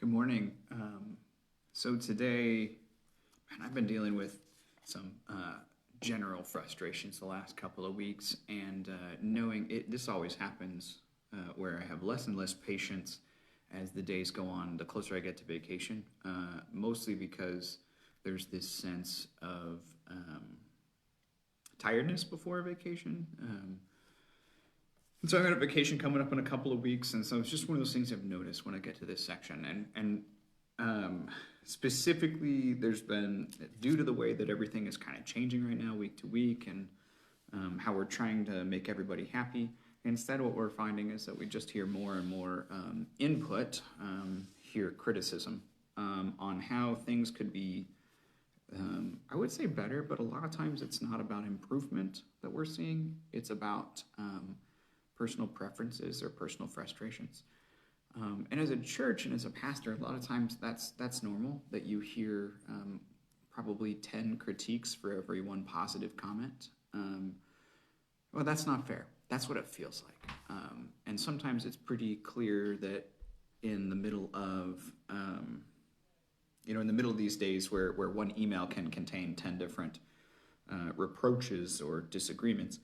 Good morning. So today, man, I've been dealing with some general frustrations the last couple of weeks, and knowing it, this always happens where I have less and less patience as the days go on, the closer I get to vacation, mostly because there's this sense of tiredness before a vacation. And so I've got a vacation coming up in a couple of weeks, and so it's just one of those things I've noticed when I get to this section. And specifically, there's been, due to the way that everything is kind of changing right now, week to week, and how we're trying to make everybody happy. Instead, what we're finding is that we just hear more and more input, hear criticism on how things could be, I would say better, but a lot of times it's not about improvement that we're seeing. It's about personal preferences or personal frustrations. And as a church and as a pastor, a lot of times that's normal, that you hear probably 10 critiques for every one positive comment. Well, that's not fair. That's what it feels like. And sometimes it's pretty clear that in the middle of, in the middle of these days where one email can contain 10 different reproaches or disagreements,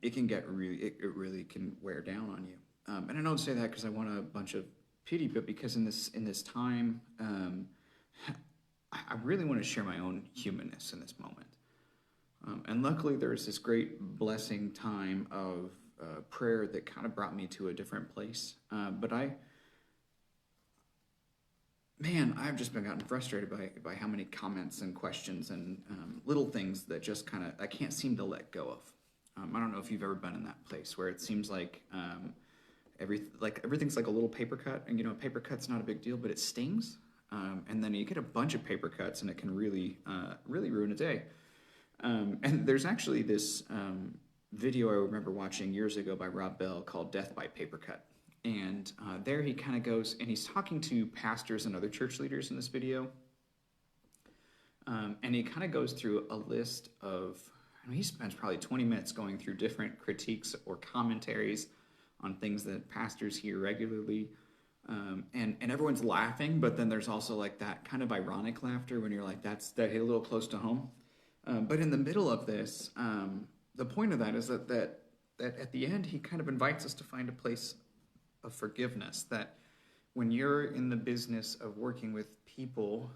it can get it really can wear down on you. And I don't say that because I want a bunch of pity, but because in this time, I really want to share my own humanness in this moment. And luckily, there's this great blessing time of prayer that kind of brought me to a different place. But I've just been gotten frustrated by how many comments and questions and little things that just kind of I can't seem to let go of. I don't know if you've ever been in that place where it seems like everything's like a little paper cut, and a paper cut's not a big deal, but it stings. And then you get a bunch of paper cuts, and it can really ruin a day. And there's actually this video I remember watching years ago by Rob Bell called "Death by Paper Cut," and there he kind of goes and he's talking to pastors and other church leaders in this video, and he kind of goes through a list of. He spends probably 20 minutes going through different critiques or commentaries on things that pastors hear regularly. And everyone's laughing, but then there's also like that kind of ironic laughter when you're like, that hit a little close to home. But in the middle of this, the point of that is that at the end, he kind of invites us to find a place of forgiveness, that when you're in the business of working with people,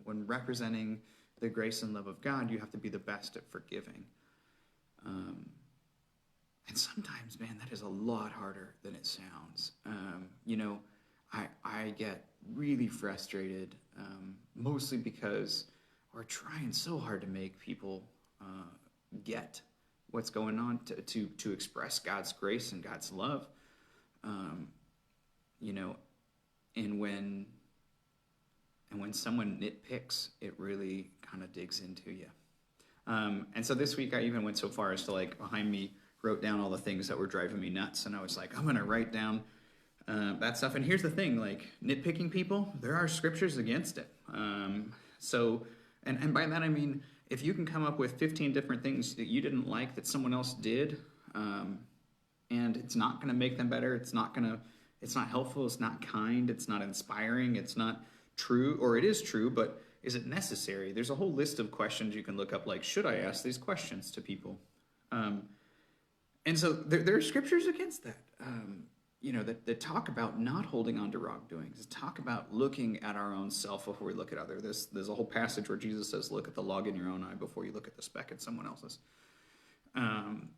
when representing the grace and love of God, you have to be the best at forgiving. And sometimes, man, that is a lot harder than it sounds. I get really frustrated, mostly because we're trying so hard to make people get what's going on, to express God's grace and God's love. And when someone nitpicks, it really kind of digs into you. And so this week I even went so far as to, behind me, wrote down all the things that were driving me nuts. And I was like, I'm going to write down that stuff. And here's the thing, nitpicking people, there are scriptures against it. And by that I mean, if you can come up with 15 different things that you didn't like that someone else did, and it's not going to make them better, it's not helpful, it's not kind, it's not inspiring, it's not true, or it is true, but is it necessary? There's a whole list of questions you can look up, like, should I ask these questions to people? And so there are scriptures against that, that talk about not holding on to wrongdoings, talk about looking at our own self before we look at others. There's a whole passage where Jesus says, look at the log in your own eye before you look at the speck in someone else's. And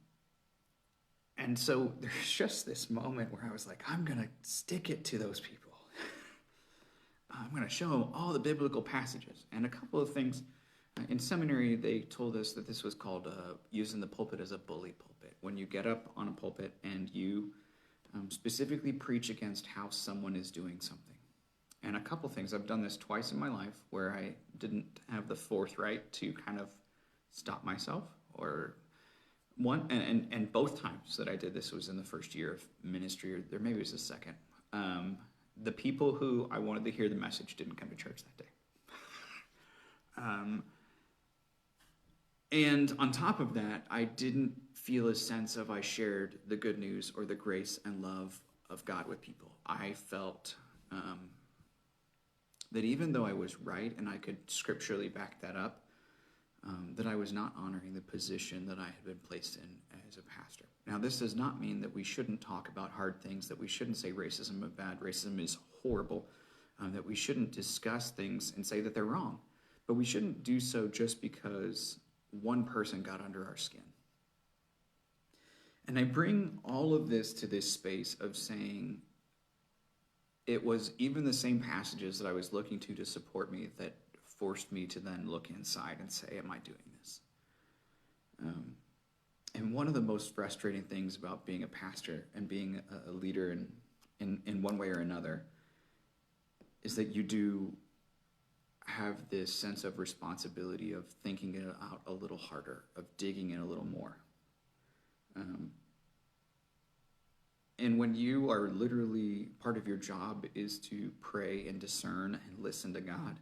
so there's just this moment where I was like, I'm going to stick it to those people. I'm going to show them all the biblical passages. And a couple of things. In seminary, they told us that this was called using the pulpit as a bully pulpit. When you get up on a pulpit and you specifically preach against how someone is doing something. And a couple things. I've done this twice in my life where I didn't have the forthright to kind of stop myself. Or one, and both times that I did this was in the first year of ministry, or maybe it was the second. The people who I wanted to hear the message didn't come to church that day. And on top of that, I didn't feel a sense of I shared the good news or the grace and love of God with people. I felt that even though I was right and I could scripturally back that up, that I was not honoring the position that I had been placed in as a pastor. Now, this does not mean that we shouldn't talk about hard things, that we shouldn't say racism is bad, racism is horrible, that we shouldn't discuss things and say that they're wrong. But we shouldn't do so just because one person got under our skin. And I bring all of this to this space of saying it was even the same passages that I was looking to support me that forced me to then look inside and say, am I doing this? And one of the most frustrating things about being a pastor and being a leader in one way or another is that you do have this sense of responsibility of thinking it out a little harder, of digging in a little more. And when you are literally, part of your job is to pray and discern and listen to God,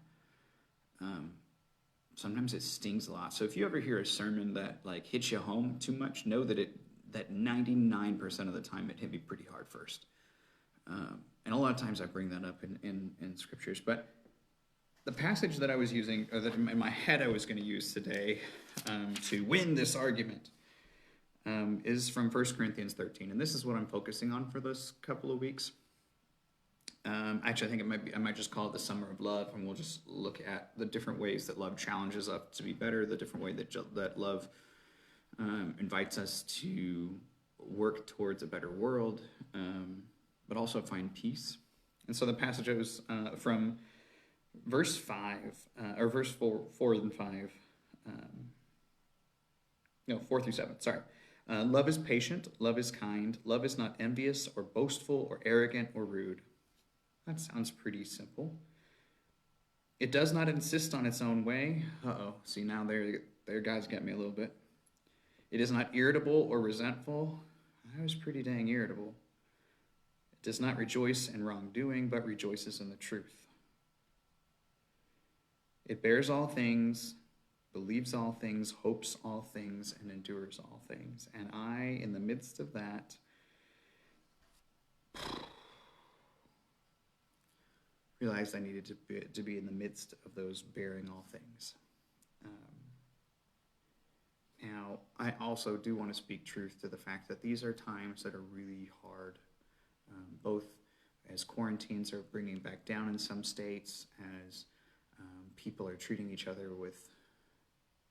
sometimes it stings a lot. So if you ever hear a sermon that like hits you home too much, know that that 99% of the time it hit me pretty hard first. And a lot of times I bring that up in scriptures. But the passage that I was using, or that in my head I was going to use today to win this argument, is from 1 Corinthians 13. And this is what I'm focusing on for this couple of weeks. Actually, I think I might just call it the summer of love, and we'll just look at the different ways that love challenges us to be better, the different way that love invites us to work towards a better world, but also find peace. And so the passage is from verse 5, or verse 4 and 5, 4 through 7, sorry. Love is patient, love is kind, love is not envious or boastful or arrogant or rude. That sounds pretty simple. It does not insist on its own way. See, now there guys get me a little bit. It is not irritable or resentful. I was pretty dang irritable. It does not rejoice in wrongdoing, but rejoices in the truth. It bears all things, believes all things, hopes all things, and endures all things. And I, in the midst of that, realized I needed to be in the midst of those bearing all things. Now, I also do want to speak truth to the fact that these are times that are really hard, both as quarantines are bringing back down in some states, as people are treating each other with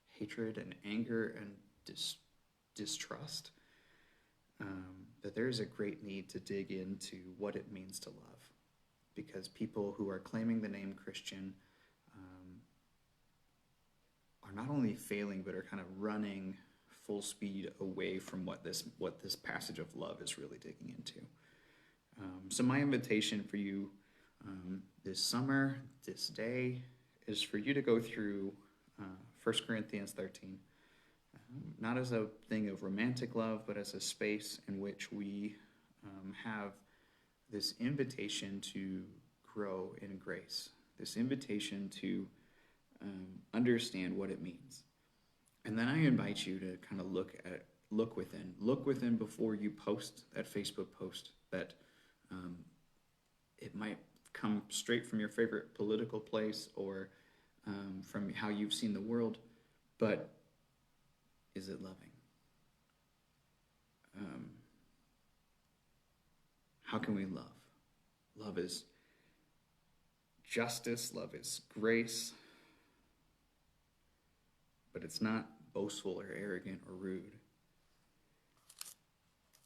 hatred and anger and distrust, that there is a great need to dig into what it means to love. Because people who are claiming the name Christian are not only failing, but are kind of running full speed away from what this passage of love is really digging into. So my invitation for you this summer, this day, is for you to go through 1 Corinthians 13, not as a thing of romantic love, but as a space in which we have this invitation to grow in grace, this invitation to understand what it means. And then I invite you to kind of look within before you post that Facebook post that it might come straight from your favorite political place or from how you've seen the world, but is it loving? How can we love? Love is justice, love is grace, but it's not boastful or arrogant or rude.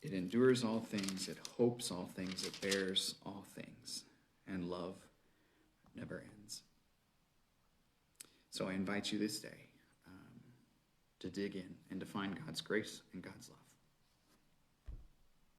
It endures all things, it hopes all things, it bears all things, and love never ends. So I invite you this day to dig in and to find God's grace and God's love.